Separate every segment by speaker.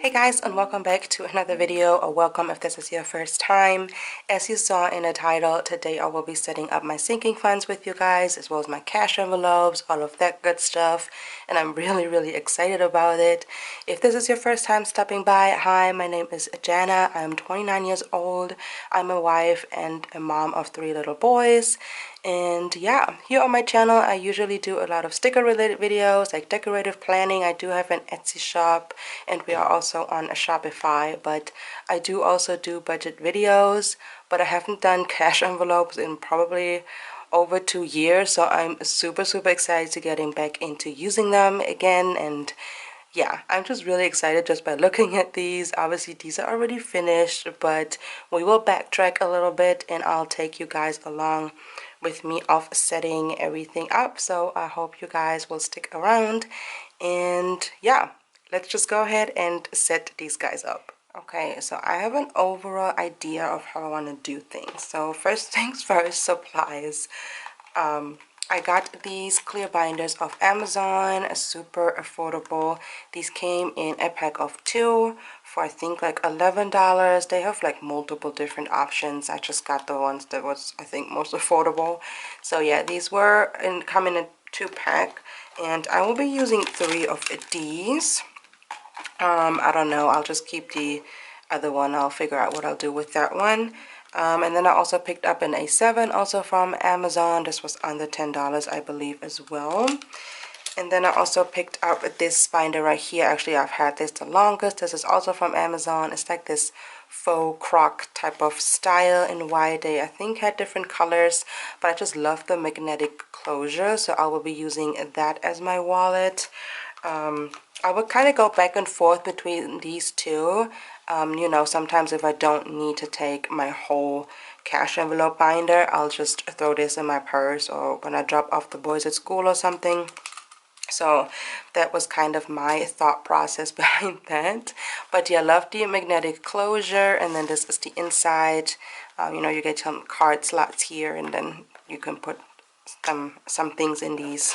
Speaker 1: Hey guys, and welcome back to another video, or welcome if this is your first time. As you saw in the title, today I will be setting up my sinking funds with you guys, as well as my cash envelopes, all of that good stuff, and I'm really excited about it. If this is your first time stopping by, hi, my name is Jana. I'm 29 years old. I'm a wife and a mom of 3 little boys. And yeah, here on my channel I usually do a lot of sticker related videos like decorative planning. I do have an Etsy shop and we are also on a Shopify, but I do also do budget videos, but I haven't done cash envelopes in probably over 2 years, so I'm super excited to getting back into using them again. And yeah, I'm just really excited just by looking at these. Obviously these are already finished, but we will backtrack a little bit and I'll take you guys along with me of setting everything up. So I hope you guys will stick around, and yeah, let's just go ahead and set these guys up. Okay, so I have an overall idea of how I want to do things. So first things first, supplies. I got these clear binders off Amazon, super affordable. These came in a pack of 2 for I think like $11. They have like multiple different options. I just got the ones that was I think most affordable. So yeah, these were come in a 2-pack, and I will be using 3 of these. I don't know, I'll just keep the other one. I'll figure out what I'll do with that one. And then I also picked up an A7 also from Amazon. This was under $10 I believe as well. And then I also picked up this binder right here. Actually, I've had this the longest. This is also from Amazon. It's like this faux croc type of style in white. They I think had different colors, but I just love the magnetic closure, so I will be using that as my wallet. I would kind of go back and forth between these two. You know, sometimes if I don't need to take my whole cash envelope binder, I'll just throw this in my purse or when I drop off the boys at school or something. So that was kind of my thought process behind that. But yeah, I love the magnetic closure. And then this is the inside. You know, you get some card slots here, and then you can put some things in these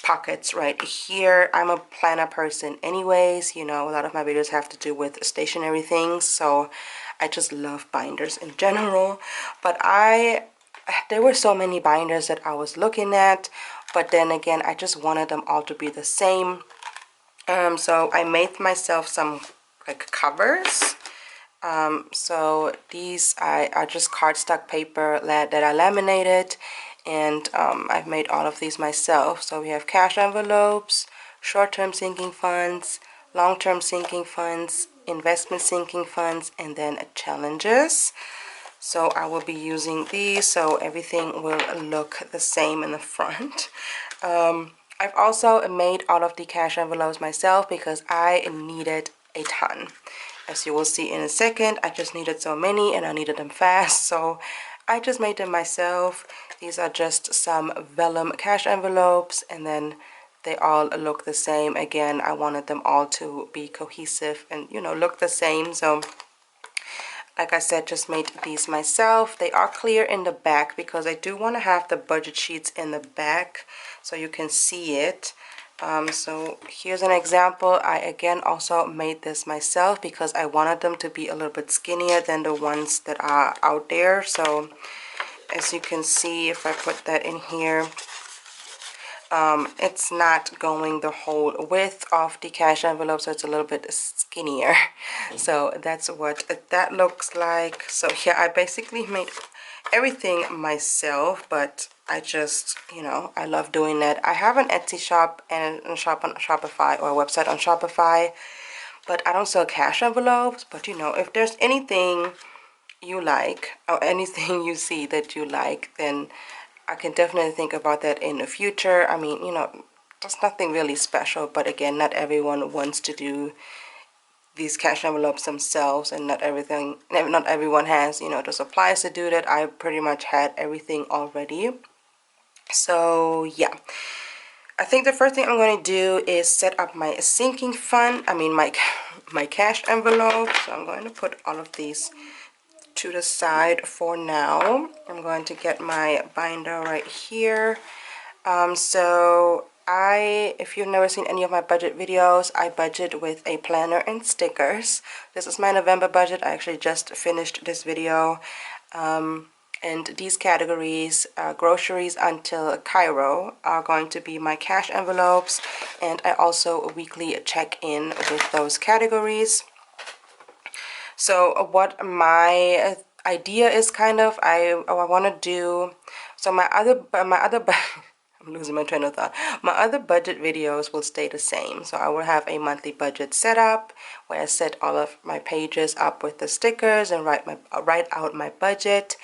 Speaker 1: pockets right here. I'm a planner person anyways. You know, a lot of my videos have to do with stationery things, so I just love binders in general. But there were so many binders that I was looking at, but then again I just wanted them all to be the same. So I made myself some like covers. So these are just cardstock paper that I laminated, and I've made all of these myself. So we have cash envelopes, short-term sinking funds, long-term sinking funds, investment sinking funds, and then challenges. So I will be using these so everything will look the same in the front. I've also made all of the cash envelopes myself because I needed a ton. As you will see in a second, I just needed so many and I needed them fast, so I just made them myself. These are just some vellum cash envelopes, and then they all look the same. Again, I wanted them all to be cohesive and, you know, look the same. So like I said, just made these myself. They are clear in the back because I do want to have the budget sheets in the back so you can see it. So here's an example. I again also made this myself because I wanted them to be a little bit skinnier than the ones that are out there. So as you can see, if I put that in here, it's not going the whole width of the cash envelope, so it's a little bit skinnier. So that's what that looks like. So yeah, I basically made everything myself, but I just, you know, I love doing that. I have an Etsy shop and a shop on Shopify, or a website on Shopify, but I don't sell cash envelopes. But you know, if there's anything you like or anything you see that you like, then I can definitely think about that in the future. I mean, you know, there's nothing really special, but again, not everyone wants to do these cash envelopes themselves, and not everyone has, you know, the supplies to do that. I pretty much had everything already. So yeah, I think the first thing I'm going to do is set up my sinking fund. I mean my cash envelope. So I'm going to put all of these to the side for now. I'm going to get my binder right here. So if you've never seen any of my budget videos, I budget with a planner and stickers. This is my November budget. I actually just finished this video. And these categories, groceries until Cairo, are going to be my cash envelopes, and I also weekly check in with those categories. So what my idea is kind of, I want to do, so my other I'm losing my train of thought. My other budget videos will stay the same. So I will have a monthly budget set up where I set all of my pages up with the stickers and write out my budget.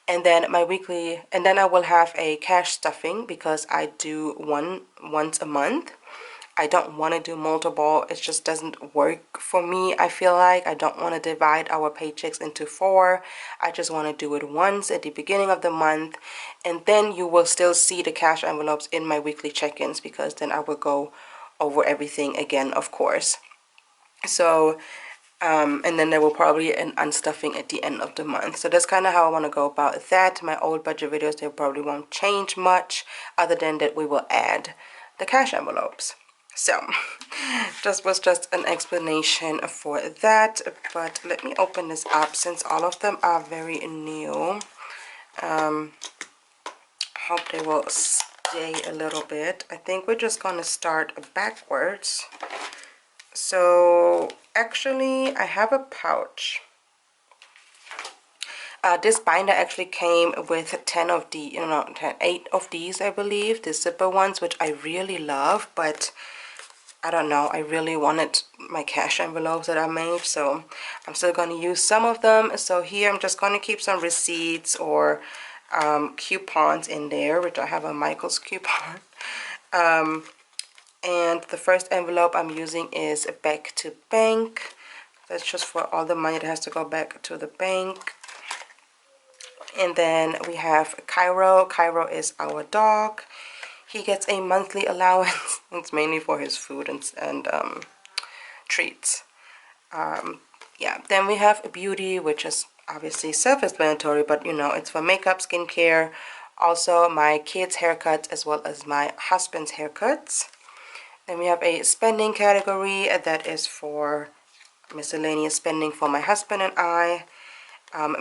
Speaker 1: And then my weekly, and then I will have a cash stuffing because I do one once a month. I don't want to do multiple. It just doesn't work for me. I feel like I don't want to divide our paychecks into 4. I just want to do it once at the beginning of the month, and then you will still see the cash envelopes in my weekly check-ins because then I will go over everything again, of course. So and then there will probably be an unstuffing at the end of the month. So that's kind of how I want to go about that. My old budget videos, they probably won't change much other than that we will add the cash envelopes. So this was just an explanation for that, but let me open this up since all of them are very new. Hope they will stay a little bit. I think we're just going to start backwards. So actually I have a pouch. This binder actually came with 10 of the, 8 of these, I believe, the zipper ones, which I really love, but I don't know, I really wanted my cash envelopes that I made, so I'm still going to use some of them. So here I'm just going to keep some receipts or coupons in there, which I have a Michael's coupon. And the first envelope I'm using is back to bank. That's just for all the money that has to go back to the bank. And then we have Cairo. Cairo is our dog. He gets a monthly allowance. It's mainly for his food and treats. Yeah, then we have Beauty, which is obviously self-explanatory, but it's for makeup, skincare, also my kids' haircuts as well as my husband's haircuts. Then we have a spending category that is for miscellaneous spending for my husband and I.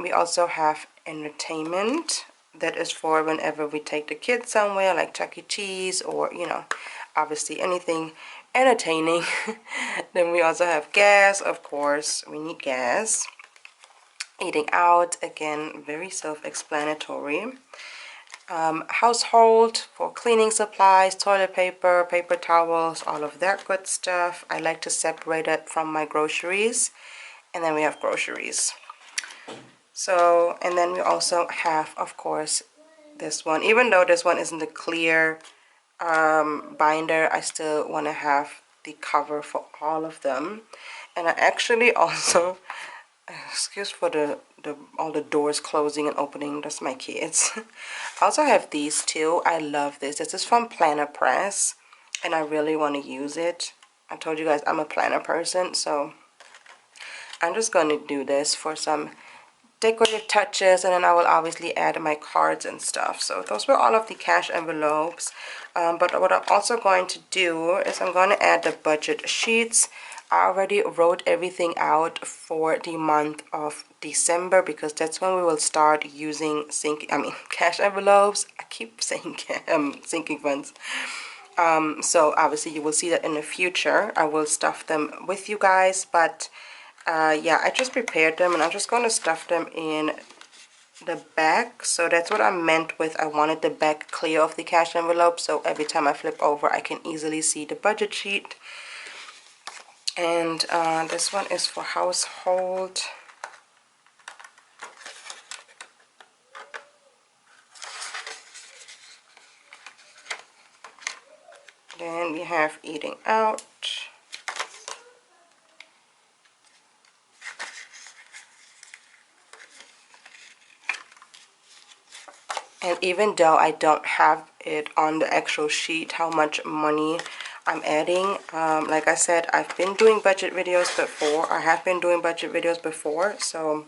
Speaker 1: We also have entertainment. That is for whenever we take the kids somewhere, like Chuck E. Cheese or, obviously anything entertaining. Then we also have gas, of course. We need gas. Eating out, again, very self-explanatory. Household for cleaning supplies, toilet paper, paper towels, all of that good stuff. I like to separate it from my groceries. And then we have groceries. So, and then we also have, of course, this one. Even though this one isn't a clear binder, I still want to have the cover for all of them. And I actually also, excuse for all the doors closing and opening, that's my kids. I also have these two. I love this. This is from Planner Press, and I really want to use it. I told you guys I'm a planner person, so I'm just going to do this for some decorative touches, and then I will obviously add my cards and stuff. So those were all of the cash envelopes. But what I'm also going to do is I'm going to add the budget sheets. I already wrote everything out for the month of December because that's when we will start using cash envelopes. I keep saying sinking funds. So obviously you will see that in the future. I will stuff them with you guys, but yeah, I just prepared them and I'm just going to stuff them in the back. So that's what I meant with I wanted the back clear of the cash envelope, so every time I flip over I can easily see the budget sheet. And this one is for household. Then we have eating out. And even though I don't have it on the actual sheet how much money I'm adding, like I said, I've been doing budget videos before. I have been doing budget videos before, so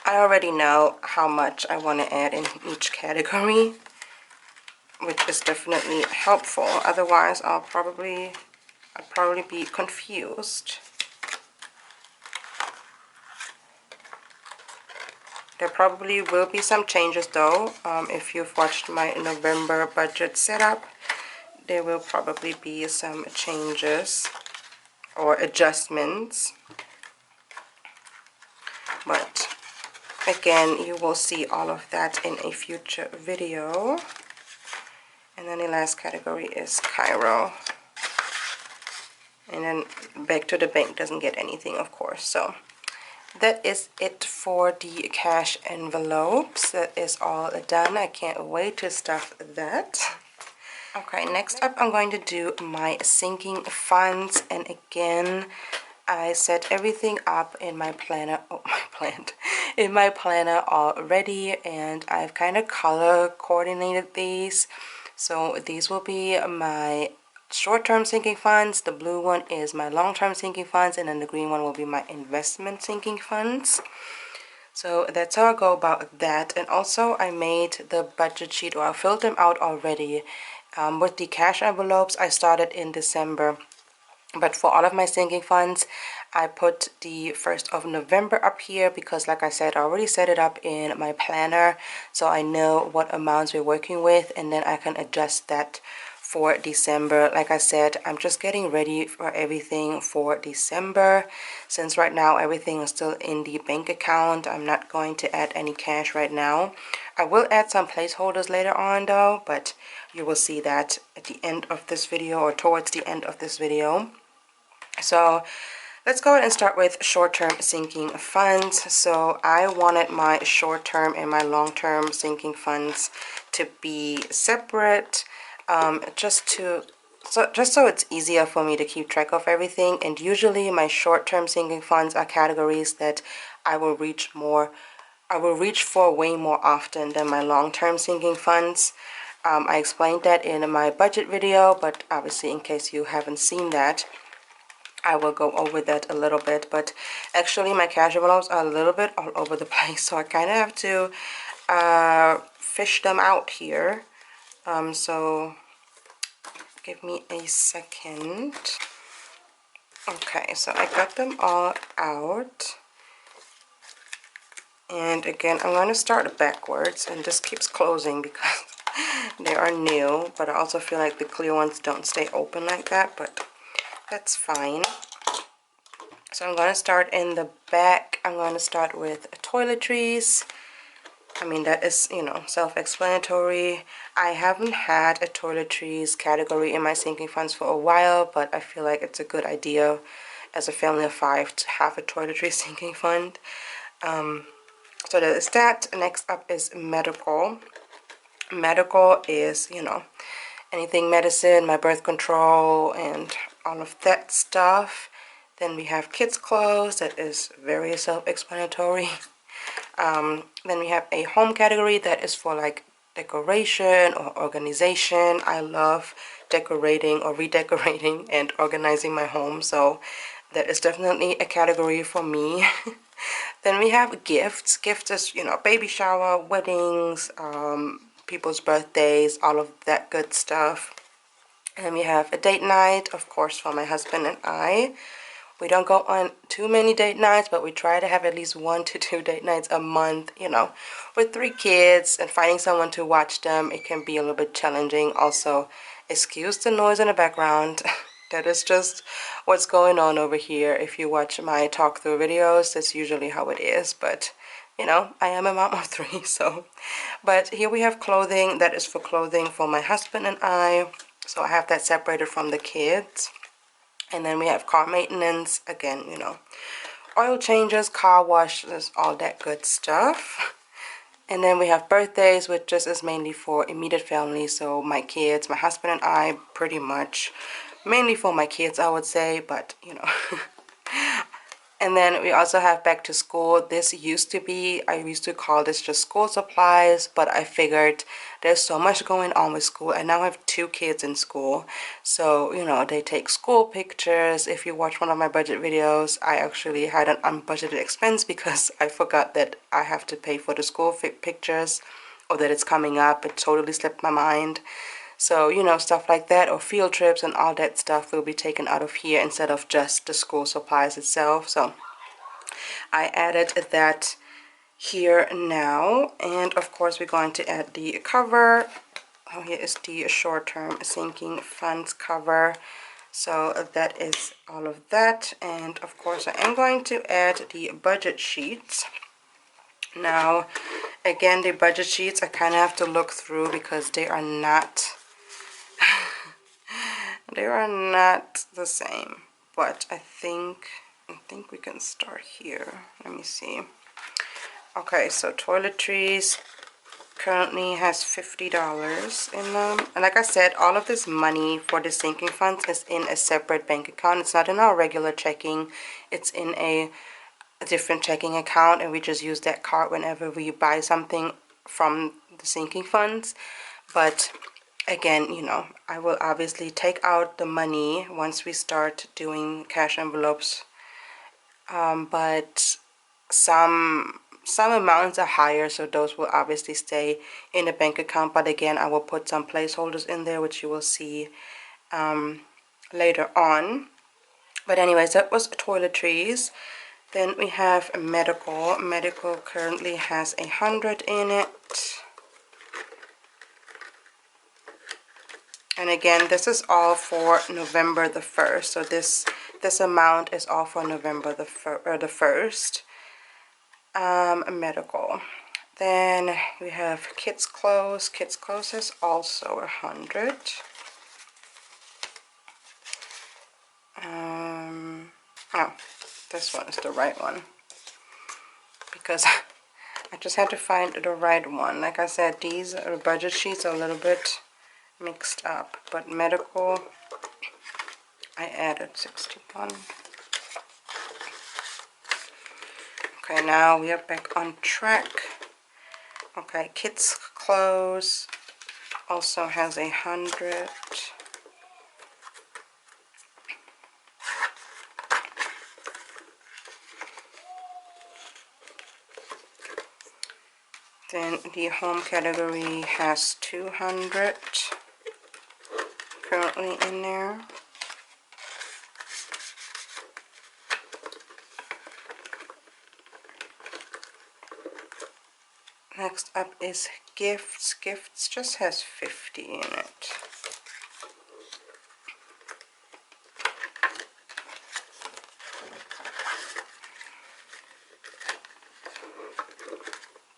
Speaker 1: I already know how much I want to add in each category. which is definitely helpful. Otherwise, I'd probably be confused. There probably will be some changes though. If you've watched my November budget setup, there will probably be some changes or adjustments. But again, you will see all of that in a future video. And then the last category is Cairo. And then back to the bank doesn't get anything, of course. So that is it for the cash envelopes. That is all done. I can't wait to stuff that. Okay, next up I'm going to do my sinking funds, and again I set everything up in my planner, in my planner already, and I've kind of color coordinated these. So these will be my short-term sinking funds, the blue one is my long-term sinking funds, and then the green one will be my investment sinking funds. So that's how I go about that. And also I made the budget sheet, or I filled them out already. With the cash envelopes, I started in December. But for all of my sinking funds, I put the 1st of November up here because, like I said, I already set it up in my planner. So I know what amounts we're working with, and then I can adjust that for December. Like I said, I'm just getting ready for everything for December. Since right now everything is still in the bank account, I'm not going to add any cash right now. I will add some placeholders later on though, but you will see that at the end of this video, or towards the end of this video. So let's go ahead and start with short-term sinking funds. So I wanted my short-term and my long-term sinking funds to be separate, just so it's easier for me to keep track of everything. And usually my short-term sinking funds are categories that I will reach for way more often than my long-term sinking funds. I explained that in my budget video, but obviously in case you haven't seen that, I will go over that a little bit. But actually my cash envelopes are a little bit all over the place, so I kind of have to fish them out here. So give me a second. Okay, so I got them all out. And again, I'm going to start backwards, and this keeps closing because they are new, but I also feel like the clear ones don't stay open like that, but that's fine. So I'm going to start in the back. I'm going to start with toiletries. I mean, that is, you know, self-explanatory. I haven't had a toiletries category in my sinking funds for a while, but I feel like it's a good idea as a family of 5 to have a toiletries sinking fund. So that is that. Next up is medical. Medical is, you know, anything medicine, my birth control, and all of that stuff. Then we have kids' clothes. That is very self-explanatory. Then we have a home category that is for like decoration or organization. I love decorating or redecorating and organizing my home, so that is definitely a category for me. Then we have gifts. Gifts is, you know, baby shower, weddings, people's birthdays, all of that good stuff. And we have a date night, of course, for my husband and I. We don't go on too many date nights, but we try to have at least 1 to 2 date nights a month. You know, with 3 kids and finding someone to watch them, it can be a little bit challenging. Also, excuse the noise in the background. That is just what's going on over here. If you watch my talk through videos, that's usually how it is. But, you know, I am a mom of 3, so. But here we have clothing. That is for clothing for my husband and I. So I have that separated from the kids. And then we have car maintenance. Again, you know, oil changes, car washes, all that good stuff. And then we have birthdays, which just is mainly for immediate family. So my kids, my husband and I, pretty much. Mainly for my kids, I would say, but, you know. And then we also have back to school. This used to be, I used to call this just school supplies, but I figured there's so much going on with school. I now have 2 kids in school, so, you know, they take school pictures. If you watch one of my budget videos, I actually had an unbudgeted expense because I forgot that I have to pay for the school pictures or that it's coming up. It totally slipped my mind. So, you know, stuff like that, or field trips and all that stuff will be taken out of here instead of just the school supplies itself. So I added that here now. And of course we're going to add the cover. Oh, here is the short-term sinking funds cover. So that is all of that. And of course I am going to add the budget sheets. Now again, the budget sheets I kind of have to look through because they are not they are not the same, but I think we can start here. Let me see. Okay, so toiletries currently has $50 in them, and like I said, all of this money for the sinking funds is in a separate bank account. It's not in our regular checking, it's in a different checking account, and we just use that card whenever we buy something from the sinking funds. But again, you know, I will obviously take out the money once we start doing cash envelopes, but some amounts are higher, so those will obviously stay in the bank account. But again, I will put some placeholders in there, which you will see later on. But anyways, that was toiletries. Then we have medical. Medical currently has 100 in it. And again, this is all for November the 1st. So this amount is all for November the 1st. Medical. Then we have kids clothes. Kids clothes is also 100. Oh, this one is the right one, because I just had to find the right one. Like I said, these budget sheets are a little bit mixed up, but medical I added 61. Okay, now we are back on track. Okay, kids clothes also has 100. Then the home category has 200 currently in there. Next up is gifts. Gifts just has 50 in it.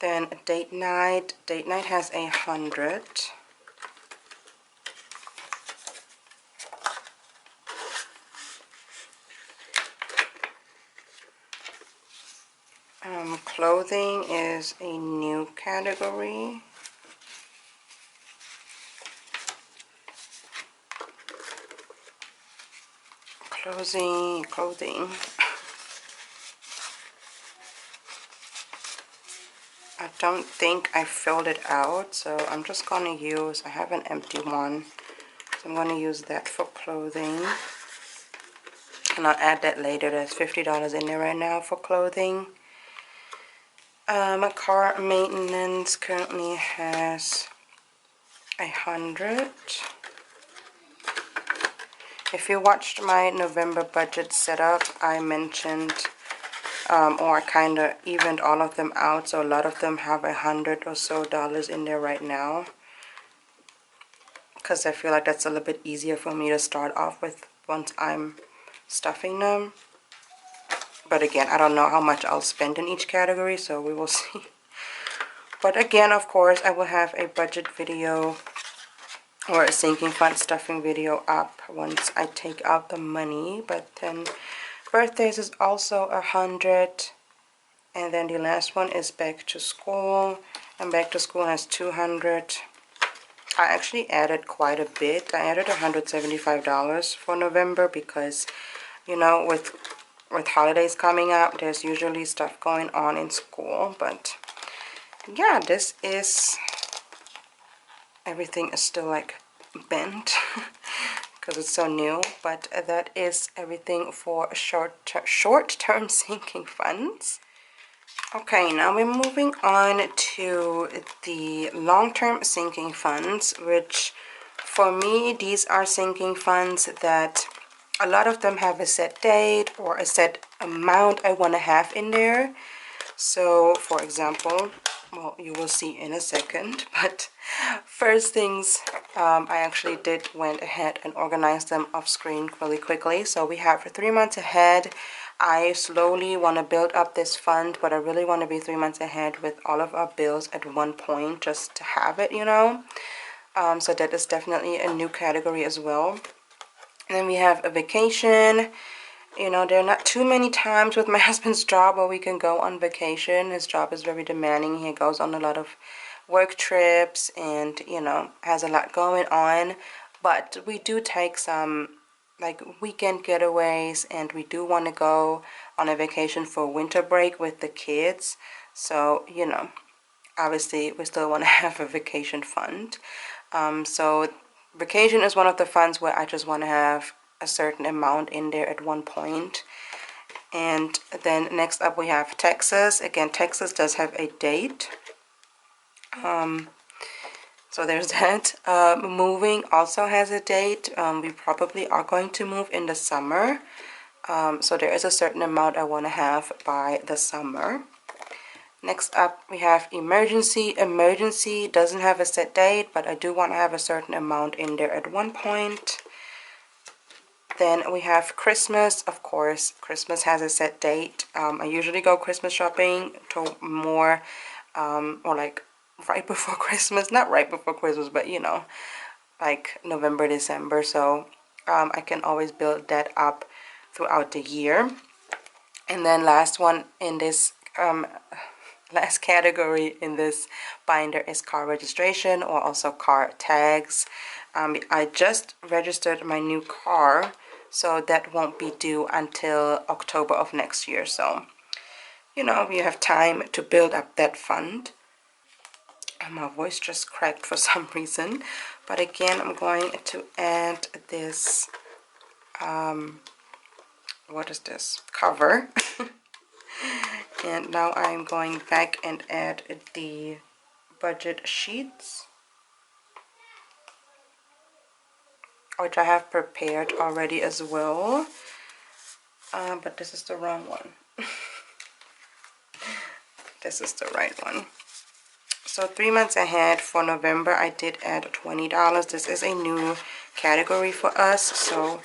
Speaker 1: Then date night. Date night has 100. Clothing is a new category. Clothing. I don't think I filled it out, so I'm just going to use, I have an empty one, so I'm going to use that for clothing. And I'll add that later. There's $50 in there right now for clothing. My car maintenance currently has 100. If you watched my November budget setup, I mentioned, or I kind of evened all of them out, so a lot of them have $100 or so in there right now, because I feel like that's a little bit easier for me to start off with once I'm stuffing them. But again, I don't know how much I'll spend in each category, so we will see. But again, of course, I will have a budget video or a sinking fund stuffing video up once I take out the money. But then birthdays is also 100. And then the last one is back to school. And back to school has 200. I actually added quite a bit. I added $175 for November because, you know, with holidays coming up, there's usually stuff going on in school. But yeah, this is, everything is still like bent because it's so new. But that is everything for short-term sinking funds. Okay, now we're moving on to the long-term sinking funds, which for me, these are sinking funds that a lot of them have a set date or a set amount I want to have in there. So, for example, well, you will see in a second, but first things, I actually went ahead and organized them off screen really quickly. So we have for 3 months ahead. I slowly want to build up this fund, but I really want to be 3 months ahead with all of our bills at one point just to have it, you know. So that is definitely a new category as well. And then we have a vacation. You know, there are not too many times with my husband's job where we can go on vacation. His job is very demanding. He goes on a lot of work trips and, you know, has a lot going on. But we do take some, like, weekend getaways, and we do want to go on a vacation for winter break with the kids. So, you know, obviously we still want to have a vacation fund. So vacation is one of the funds where I just want to have a certain amount in there at one point. And then next up we have Texas. Again, Texas does have a date. So there's that. Moving also has a date. We probably are going to move in the summer. So there is a certain amount I want to have by the summer. Next up we have emergency. Emergency doesn't have a set date, but I do want to have a certain amount in there at one point. Then we have Christmas. Of course, Christmas has a set date. I usually go Christmas shopping to more, or like right before Christmas. Not right before Christmas, but you know, like November, December. So I can always build that up throughout the year. And then last one in this, last category in this binder is car registration, or also car tags. I just registered my new car, so that won't be due until October of next year. So, you know, we have time to build up that fund. My voice just cracked for some reason. But again, I'm going to add this, what is this? Cover. And now I'm going back and add the budget sheets, which I have prepared already as well. But this is the wrong one. This is the right one. So 3 months ahead for November, I did add $20. This is a new category for us. So,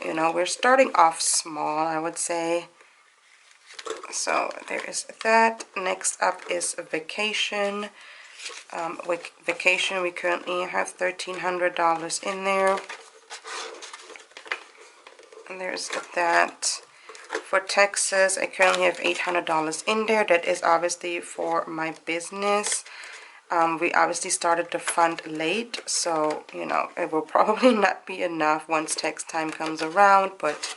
Speaker 1: you know, we're starting off small, I would say. So there is that. Next up is a vacation. With vacation, we currently have $1,300 in there. And there's that. For Texas, I currently have $800 in there. That is obviously for my business. We obviously started the fund late, so, you know, it will probably not be enough once tax time comes around, but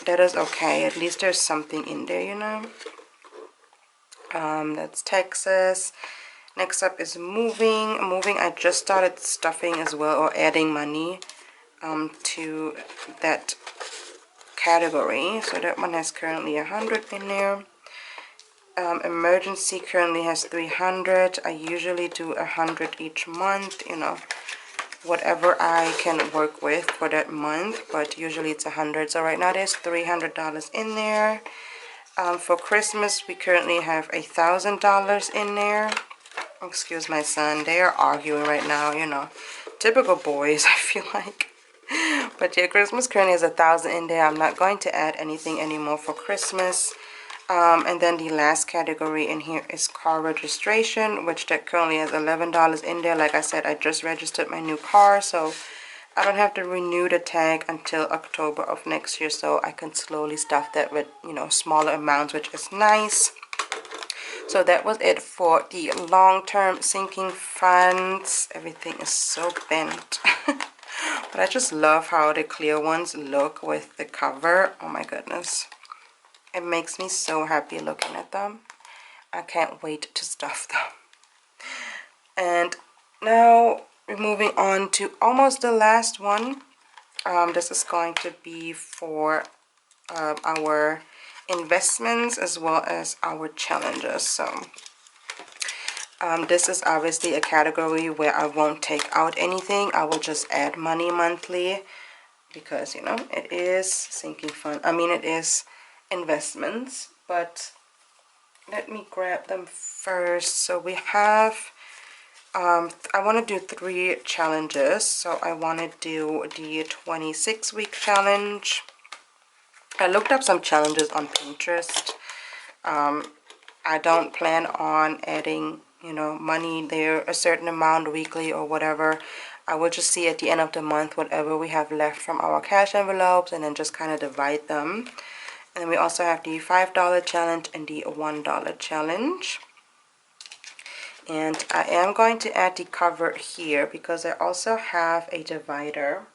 Speaker 1: that is okay. At least there's something in there, you know. That's Texas. Next up is moving. Moving, I just started stuffing as well, or adding money to that category. So that one has currently 100 in there. Emergency currently has 300. I usually do 100 each month, you know, whatever I can work with for that month, but usually it's 100. So right now there's $300 in there. For Christmas, we currently have $1,000 in there. Excuse my son, they are arguing right now, you know, typical boys, I feel like. But yeah, Christmas currently has 1,000 in there. I'm not going to add anything anymore for Christmas. And then the last category in here is car registration, which that currently has $11 in there. Like I said, I just registered my new car, so I don't have to renew the tag until October of next year, so I can slowly stuff that with, you know, smaller amounts, which is nice. So that was it for the long-term sinking funds. Everything is so bent. But I just love how the clear ones look with the cover. Oh my goodness. It makes me so happy looking at them. I can't wait to stuff them. And now we're moving on to almost the last one. This is going to be for our investments as well as our challenges. So this is obviously a category where I won't take out anything. I will just add money monthly because, you know, it is sinking fund. I mean, it is investments, but let me grab them first. So we have, I want to do 3 challenges. So I want to do the 26-week challenge. I looked up some challenges on Pinterest. I don't plan on adding, you know, money there, a certain amount weekly or whatever. I will just see at the end of the month whatever we have left from our cash envelopes and then just kind of divide them. And then we also have the $5 challenge and the $1 challenge. And I am going to add the cover here because I also have a divider.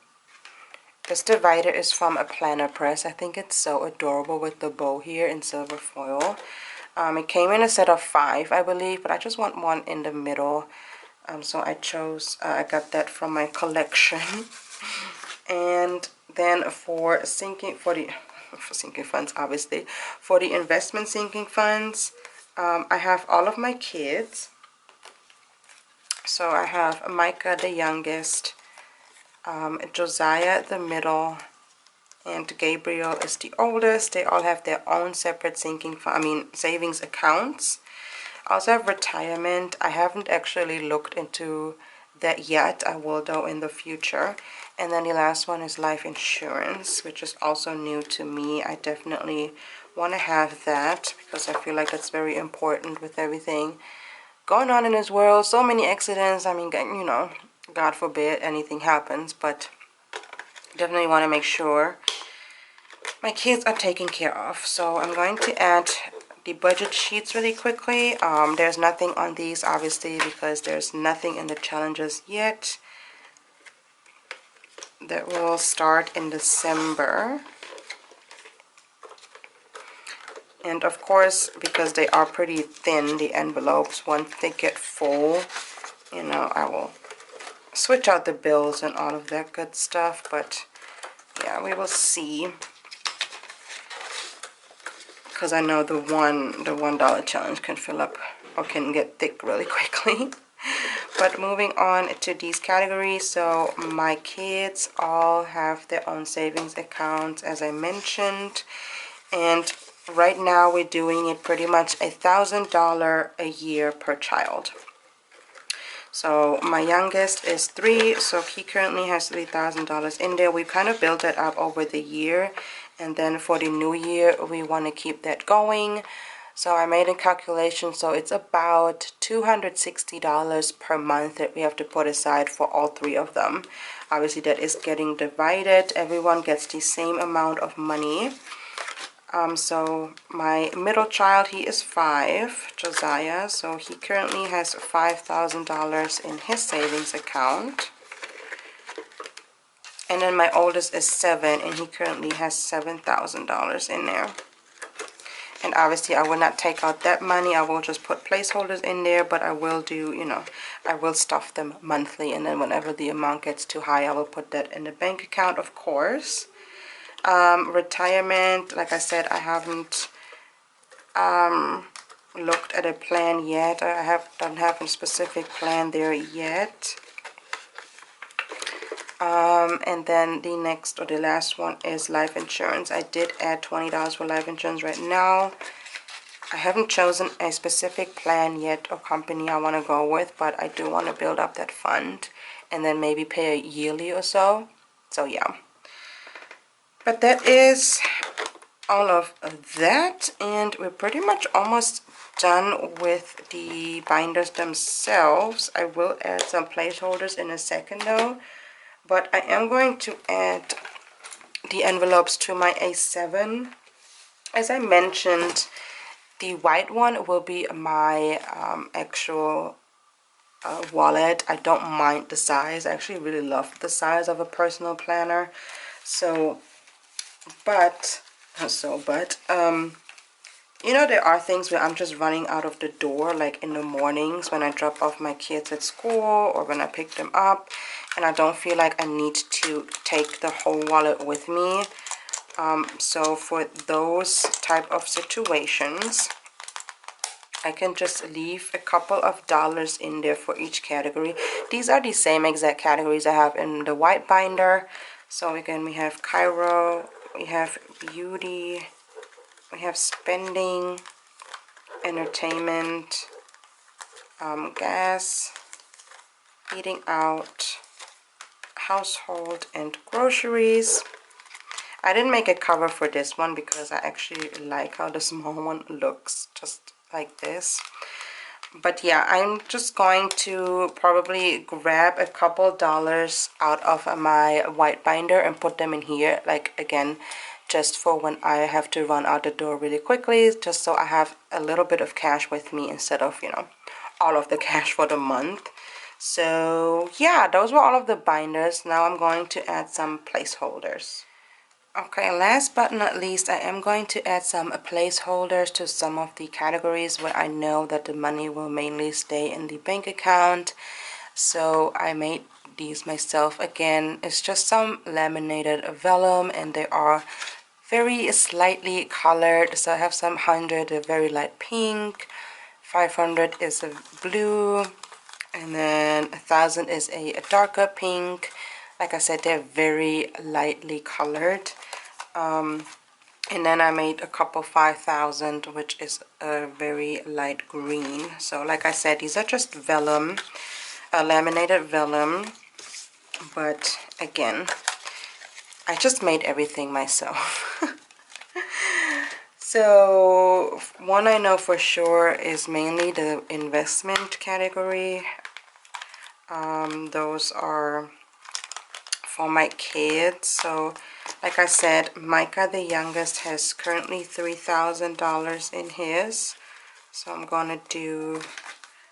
Speaker 1: This divider is from a planner press. I think it's so adorable with the bow here in silver foil. It came in a set of 5, I believe, but I just want one in the middle. So I chose, I got that from my collection. And then for sinking funds, obviously, for the investment sinking funds, I have all of my kids. So I have Micah, the youngest, Josiah, the middle, and Gabriel is the oldest. They all have their own separate savings accounts. I also have retirement. I haven't actually looked into that yet. I will though in the future. And then the last one is life insurance, which is also new to me. I definitely want to have that because I feel like that's very important with everything going on in this world. So many accidents. I mean, you know, God forbid anything happens, but definitely want to make sure my kids are taken care of. So I'm going to add the budget sheets really quickly. There's nothing on these obviously because there's nothing in the challenges yet. That will start in December. And of course, because they are pretty thin, the envelopes, once they get full, you know, I will switch out the bills and all of that good stuff. But yeah, we will see. Because I know the $1 challenge can fill up or can get thick really quickly. But moving on to these categories, so my kids all have their own savings accounts, as I mentioned, and right now we're doing it pretty much $1,000 a year per child. So my youngest is 3, so he currently has $3,000 in there. We kind of built that up over the year, and then for the new year we want to keep that going. So I made a calculation, so it's about $260 per month that we have to put aside for all 3 of them. Obviously that is getting divided. Everyone gets the same amount of money. So my middle child, he is 5, Josiah, so he currently has $5,000 in his savings account. And then my oldest is 7, and he currently has $7,000 in there. And obviously I will not take out that money. I will just put placeholders in there, but I will do, you know, I will stuff them monthly, and then whenever the amount gets too high, I will put that in the bank account, of course. Retirement, like I said, I haven't looked at a plan yet. Don't have a specific plan there yet. And then the next or the last one is life insurance. I did add $20 for life insurance right now. I haven't chosen a specific plan yet or company I want to go with, but I do want to build up that fund and then maybe pay a yearly or so. So yeah. But that is all of that, and we're pretty much almost done with the binders themselves. I will add some placeholders in a second though, but I am going to add the envelopes to my A7. As I mentioned, the white one will be my actual wallet. I don't mind the size. I actually really love the size of a personal planner. But you know, there are things where I'm just running out of the door, like in the mornings when I drop off my kids at school or when I pick them up, and I don't feel like I need to take the whole wallet with me. So for those type of situations, I can just leave a couple of dollars in there for each category. These are the same exact categories I have in the white binder. So again, we have Chiro, we have beauty, we have spending, entertainment, gas, eating out, household, and groceries. I didn't make a cover for this one because I actually like how the small one looks, just like this. But yeah, I'm just going to probably grab a couple dollars out of my white binder and put them in here, like again, just for when I have to run out the door really quickly, just so I have a little bit of cash with me instead of, you know, all of the cash for the month. So yeah, those were all of the binders. Now I'm going to add some placeholders. Okay, last but not least, I am going to add some placeholders to some of the categories where I know that the money will mainly stay in the bank account. So I made these myself. Again, it's just some laminated vellum, and they are very slightly colored. So I have some 100, a very light pink, 500 is a blue, and then 1,000 is a darker pink. Like I said, they're very lightly colored. And then I made a couple 5,000, which is a very light green. So like I said, these are just vellum, laminated vellum. But again, I just made everything myself. So one I know for sure is mainly the investment category. Those are for my kids. So like I said, Micah the youngest has currently $3,000 in his. So I'm gonna do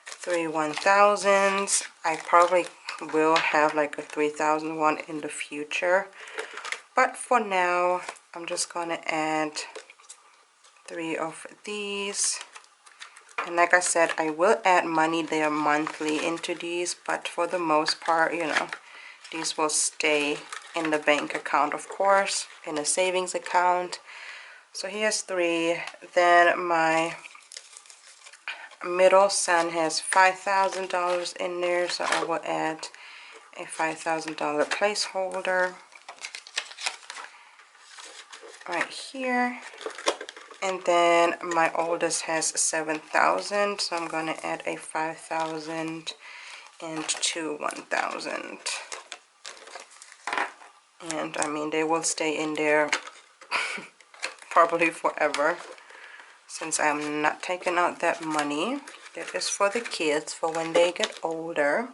Speaker 1: 3 1,000s. I probably will have like a 3,000 one in the future, but for now I'm just gonna add 3 of these. And like I said, I will add money there monthly into these, but for the most part, you know, these will stay in the bank account, of course, in a savings account. So here's 3. Then my middle son has $5,000 in there, so I will add a $5,000 placeholder right here. And then my oldest has 7,000, so I'm going to add a 5,000 and 2 1,000. And I mean, they will stay in there probably forever, since I'm not taking out that money. That is for the kids for when they get older.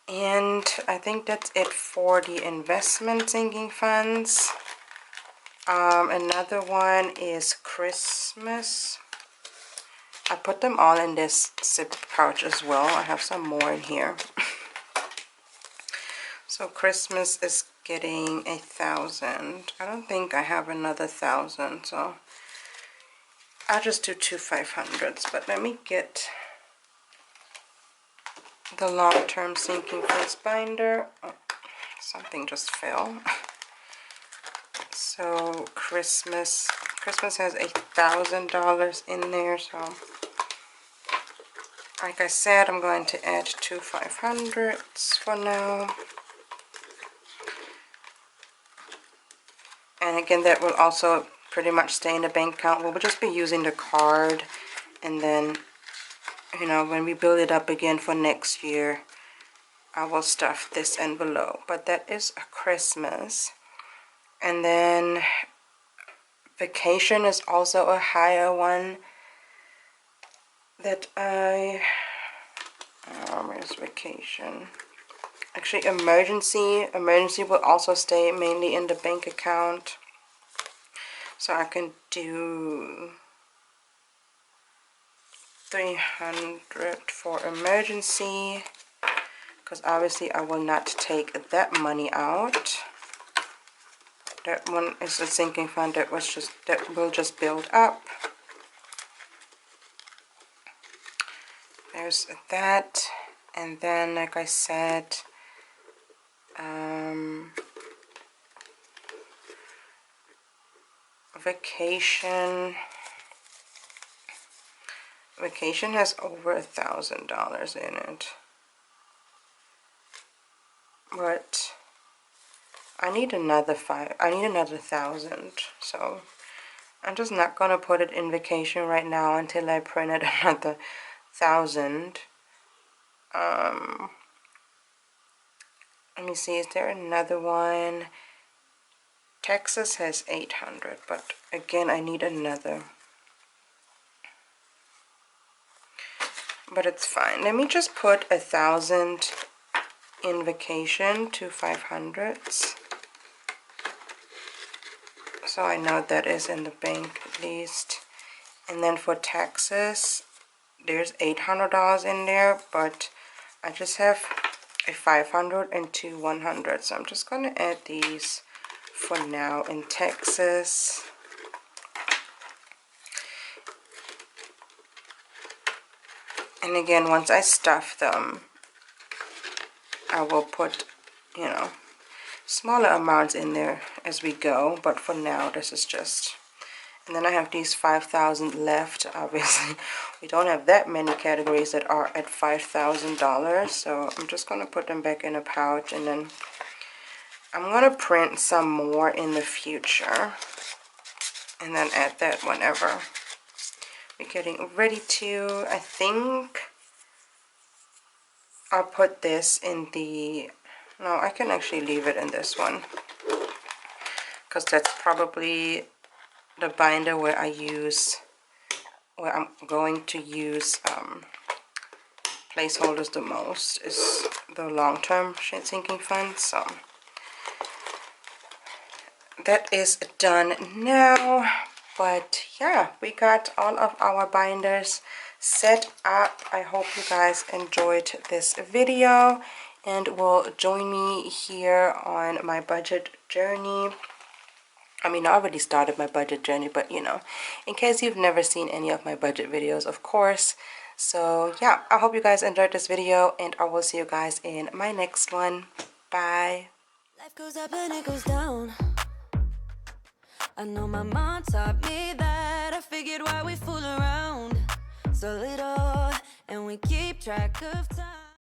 Speaker 1: And I think that's it for the investment sinking funds. Another one is Christmas. I put them all in this zip pouch as well. I have some more in here. So Christmas is getting 1,000. I don't think I have another 1,000, so I'll just do 2 500s. But let me get the long-term sinking funds binder. Oh, something just fell. So Christmas has $1,000 in there. So like I said, I'm going to add 2 500s for now. And again, that will also pretty much stay in the bank account. We'll just be using the card, and then, you know, when we build it up again for next year, I will stuff this envelope. But that is a Christmas. And then vacation is also a higher one that where's vacation? Actually, emergency will also stay mainly in the bank account. So I can do 300 for emergency, because obviously I will not take that money out. That one is a sinking fund that will just build up. There's that. And then, like I Vacation has over $1,000 in it, but I need another 1,000, so I'm just not gonna put it in vacation right now until I printed another 1,000. Let me see, is there another one? Texas has 800, but again I need another. But it's fine. Let me just put 1,000 in vacation to 500s. So I know that is in the bank at least. And then for taxes, there's $800 in there, but I just have a 500 and two 100. So I'm just gonna add these for now in Texas. And again, once I stuff them, I will put, you know, smaller amounts in there as we go, but for now this is just. And then I have these 5,000 left. Obviously we don't have that many categories that are at $5,000, so I'm just going to put them back in a pouch, and then I'm going to print some more in the future and then add that whenever we're getting ready to. I think I'll put this in the, no, I can actually leave it in this one, because that's probably the binder where I'm going to use placeholders the most, is the long-term sinking fund. So that is done now. But yeah, we got all of our binders set up. I hope you guys enjoyed this video and will join me here on my budget journey. I mean, I already started my budget journey, but you know, in case you've never seen any of my budget videos, of course. So yeah, I hope you guys enjoyed this video, and I will see you guys in my next one. Bye. Life goes up and it goes down. I know my mom taught me that. I figured why we fool around so little and we keep track of time.